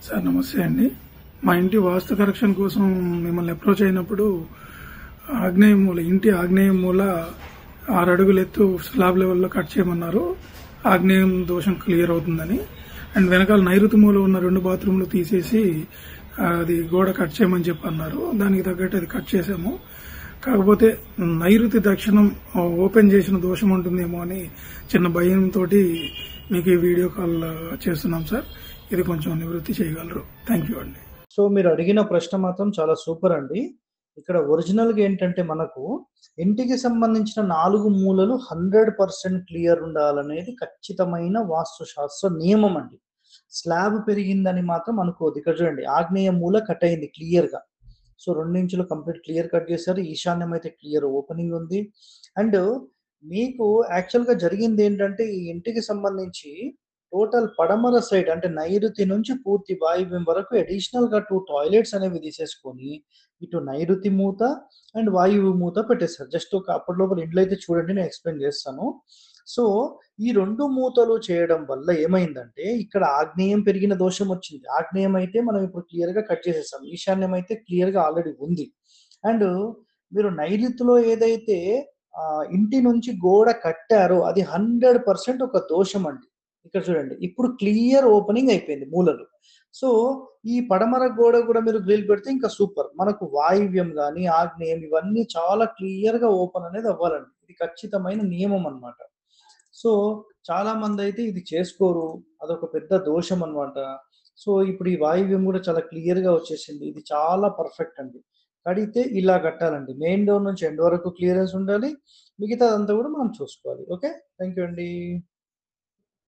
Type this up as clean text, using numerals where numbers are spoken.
Sir నమస్తే అండి. మా ఇంటి వాస్తు కరెక్షన్ కోసం మిమ్మల్ని అప్రోచ్ అయినప్పుడు ఇంటి ఆగ్నేయ మూల 6 అడుగుల ఎత్తు స్లాబ్ లెవెల్లో కట్ చేయమన్నారు. ఆగ్నేయం దోషం క్లియర్ అవుతుందని. అండ్ వెనకాల నైరుతి మూల ఉన్న 2 బాత్రూంలు తీసేసి అది గోడ కట్ చేయమని చెప్పి అన్నారు. దానికి తగ్గట్టు అది కట్ చేసాము. కాకపోతే నైరుతి దక్షిణం ఓపెన్ చేసిన దోషం ఉంటుందేమో అని చిన్న భయంతో మీకు ఈ వీడియో కాల్ చేస్తున్నాం సార్. ఇది కొంచెం నివృత్తి చేయగలరు. థ్యాంక్ యూ అండి. సో మీరు అడిగిన ప్రశ్న మాత్రం చాలా సూపర్ అండి. ఇక్కడ ఒరిజినల్ గా ఏంటంటే మనకు ఇంటికి సంబంధించిన 4 మూలలు 100% క్లియర్ ఉండాలనేది ఖచ్చితమైన వాస్తు శాస్త్ర నియమం అండి. స్లాబ్ పెరిగిందని మాత్రం అనుకోవద్దు. ఇక్కడ చూడండి, ఆగ్నేయ మూల కట్ అయింది క్లియర్ గా. సో 2 ఇంచులు కంప్లీట్ క్లియర్ కట్ చేశారు. ఈశాన్యం అయితే క్లియర్ ఓపెనింగ్ ఉంది. అండ్ మీకు యాక్చువల్ గా జరిగింది ఏంటంటే, ఈ ఇంటికి సంబంధించి టోటల్ పడమర సైడ్ అంటే నైరుతి నుంచి పూర్తి వాయువ్యం వరకు అడిషనల్ గా 2 టాయిలెట్స్ అనేవి తీసేసుకొని ఇటు నైరుతి మూత అండ్ వాయువు మూత పెట్టేశారు. జస్ట్ ఒక అప్పటి లోపల ఇంట్లో అయితే చూడండి, నేను ఎక్స్ప్లెయిన్ చేస్తాను. సో ఈ 2 మూతలు చేయడం వల్ల ఏమైందంటే, ఇక్కడ ఆగ్నేయం పెరిగిన దోషం వచ్చింది. ఆగ్నేయం అయితే మనం ఇప్పుడు క్లియర్ గా కట్ చేసేసాం. ఈశాన్యం అయితే క్లియర్ గా ఆల్రెడీ ఉంది. అండ్ మీరు నైరుతిలో ఏదైతే ఇంటి నుంచి గోడ కట్టారో అది 100% ఒక దోషం అండి. ఇక్కడ చూడండి, ఇప్పుడు క్లియర్ ఓపెనింగ్ అయిపోయింది మూలలు. సో ఈ పడమర గోడ కూడా మీరు గ్రిల్ పెడితే ఇంకా సూపర్. మనకు వాయువ్యం గాని ఆగ్నేయం ఇవన్నీ చాలా క్లియర్ గా ఓపెన్ అనేది అవ్వాలండి. ఇది ఖచ్చితమైన నియమం అన్నమాట. సో చాలా మంది అయితే ఇది చేసుకోరు, అదొక పెద్ద దోషం అన్నమాట. సో ఇప్పుడు ఈ వాయువ్యం కూడా చాలా క్లియర్ గా వచ్చేసింది. ఇది చాలా పర్ఫెక్ట్ అండి. కడితే ఇలా కట్టాలండి. మెయిన్ డోర్ నుంచి ఎండ్ వరకు క్లియరెన్స్ ఉండాలి. మిగతాదంతా కూడా మనం చూసుకోవాలి. ఓకే, థ్యాంక్ యూ అండి.